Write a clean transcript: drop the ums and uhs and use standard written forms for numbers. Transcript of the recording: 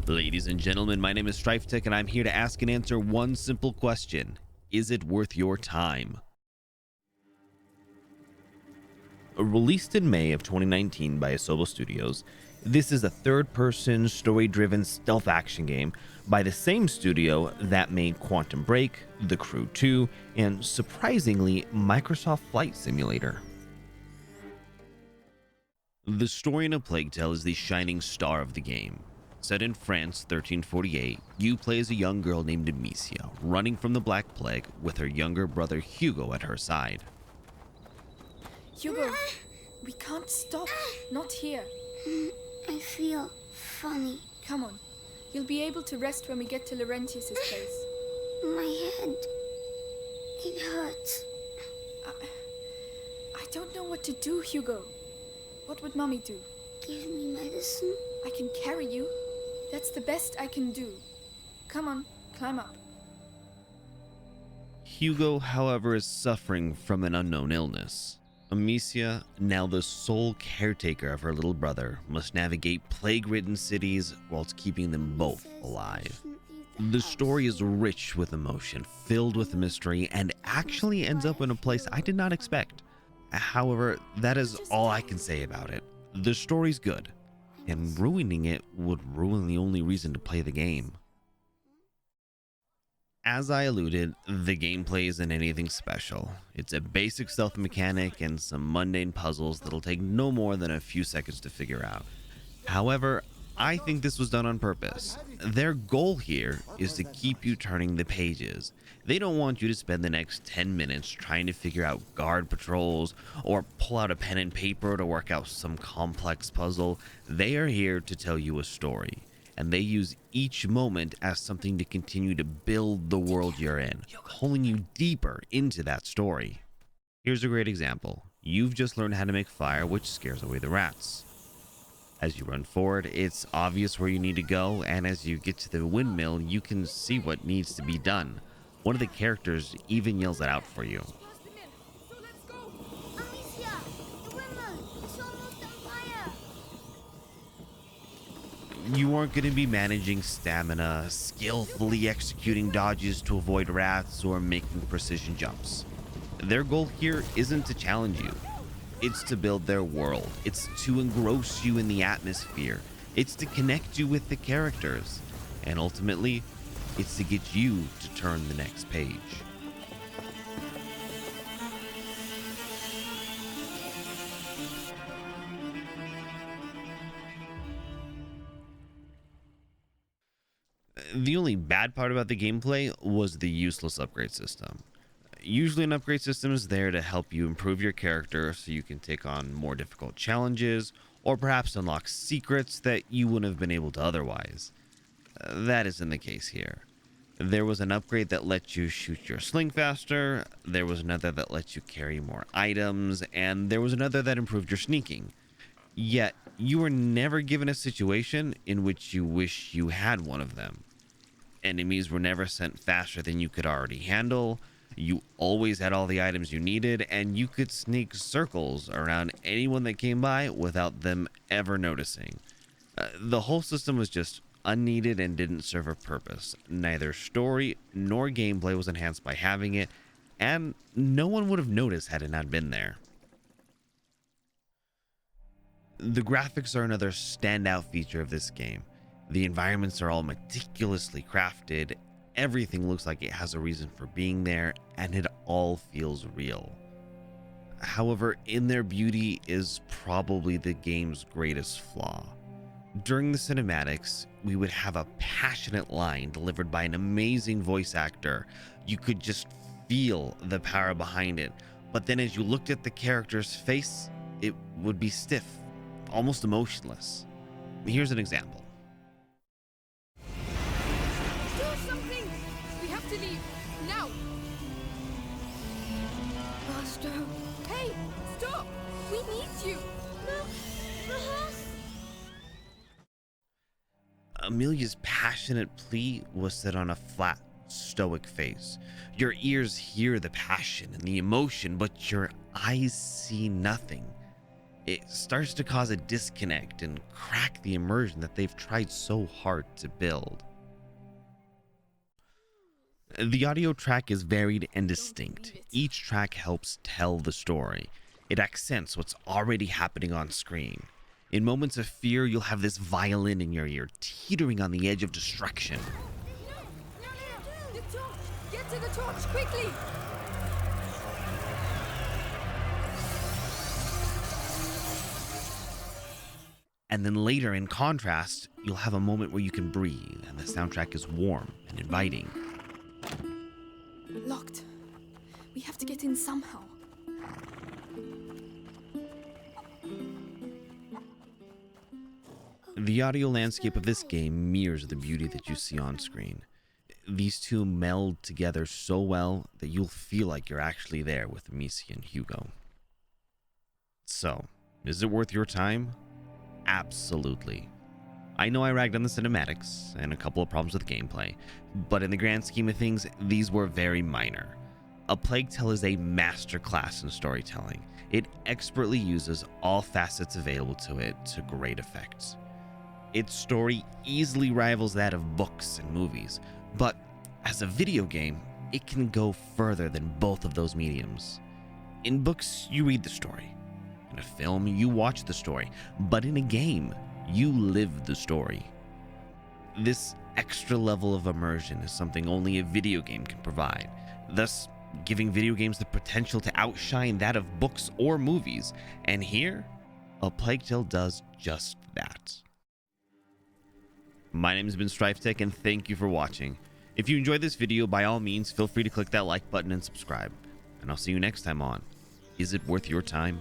Ladies and gentlemen, my name is StrifeTech and I'm here to ask and answer one simple question. Is it worth your time? Released in May of 2019 by Asobo Studios, this is a third-person, story-driven stealth action game by the same studio that made Quantum Break, The Crew 2, and surprisingly, Microsoft Flight Simulator. The story in A Plague Tale is the shining star of the game. Set in France, 1348, you play as a young girl named Amicia, running from the Black Plague with her younger brother Hugo at her side. Hugo, we can't stop. Not here. I feel funny. Come on. You'll be able to rest when we get to Laurentius's place. My head. It hurts. I don't know what to do, Hugo. What would Mommy do? Give me medicine. I can carry you. That's the best I can do. Come on, climb up. Hugo, however, is suffering from an unknown illness. Amicia, now the sole caretaker of her little brother, must navigate plague-ridden cities whilst keeping them both alive. The story is rich with emotion, filled with mystery, and actually ends up in a place I did not expect. However, that is all I can say about it. The story's good, and ruining it would ruin the only reason to play the game. As I alluded, the gameplay isn't anything special. It's a basic stealth mechanic and some mundane puzzles that'll take no more than a few seconds to figure out. However, I think this was done on purpose. Their goal here is to keep you turning the pages. They don't want you to spend the next 10 minutes trying to figure out guard patrols or pull out a pen and paper to work out some complex puzzle. They are here to tell you a story, and they use each moment as something to continue to build the world you're in, pulling you deeper into that story. Here's a great example. You've just learned how to make fire, which scares away the rats. As you run forward, it's obvious where you need to go, and as you get to the windmill, you can see what needs to be done. One of the characters even yells it out for you. Amicia, the windmill. It's almost on fire. You aren't going to be managing stamina, skillfully executing dodges to avoid rats, or making precision jumps. Their goal here isn't to challenge you. It's to build their world. It's to engross you in the atmosphere. It's to connect you with the characters. And ultimately, it's to get you to turn the next page. The only bad part about the gameplay was the useless upgrade system. Usually an upgrade system is there to help you improve your character so you can take on more difficult challenges or perhaps unlock secrets that you wouldn't have been able to otherwise. That isn't the case here. There was an upgrade that lets you shoot your sling faster, there was another that lets you carry more items, and there was another that improved your sneaking. Yet, you were never given a situation in which you wish you had one of them. Enemies were never sent faster than you could already handle. You always had all the items you needed, and you could sneak circles around anyone that came by without them ever noticing. The whole system was just unneeded and didn't serve a purpose. Neither story nor gameplay was enhanced by having it, and no one would have noticed had it not been there. The graphics are another standout feature of this game. The environments are all meticulously crafted. Everything looks like it has a reason for being there, and it all feels real. However, in their beauty is probably the game's greatest flaw. During the cinematics, we would have a passionate line delivered by an amazing voice actor. You could just feel the power behind it. But then as you looked at the character's face, it would be stiff, almost emotionless. Here's an example. Do something! We have to leave. Now! Faster. Hey! Stop! We need you! Look, the horse. Amelia's passionate plea was set on a flat, stoic face. Your ears hear the passion and the emotion, but your eyes see nothing. it starts to cause a disconnect and crack the immersion that they've tried so hard to build. The audio track is varied and distinct. Each track helps tell the story. It accents what's already happening on screen. In moments of fear, you'll have this violin in your ear, teetering on the edge of destruction. The torch! Get to the torch, quickly! And then later, in contrast, you'll have a moment where you can breathe, and the soundtrack is warm and inviting. Locked. We have to get in somehow. The audio landscape of this game mirrors the beauty that you see on screen. These two meld together so well that you'll feel like you're actually there with Missy and Hugo. So, is it worth your time? Absolutely. I know I ragged on the cinematics and a couple of problems with gameplay, but in the grand scheme of things, these were very minor. A Plague Tale is a masterclass in storytelling. It expertly uses all facets available to it to great effect. Its story easily rivals that of books and movies, but as a video game, it can go further than both of those mediums. In books, you read the story. In a film, you watch the story, but in a game, you live the story. This extra level of immersion is something only a video game can provide, thus giving video games the potential to outshine that of books or movies, and here, A Plague Tale does just that. My name has been StrifeTech, and thank you for watching. If you enjoyed this video, by all means, feel free to click that like button and subscribe, and I'll see you next time on Is It Worth Your Time?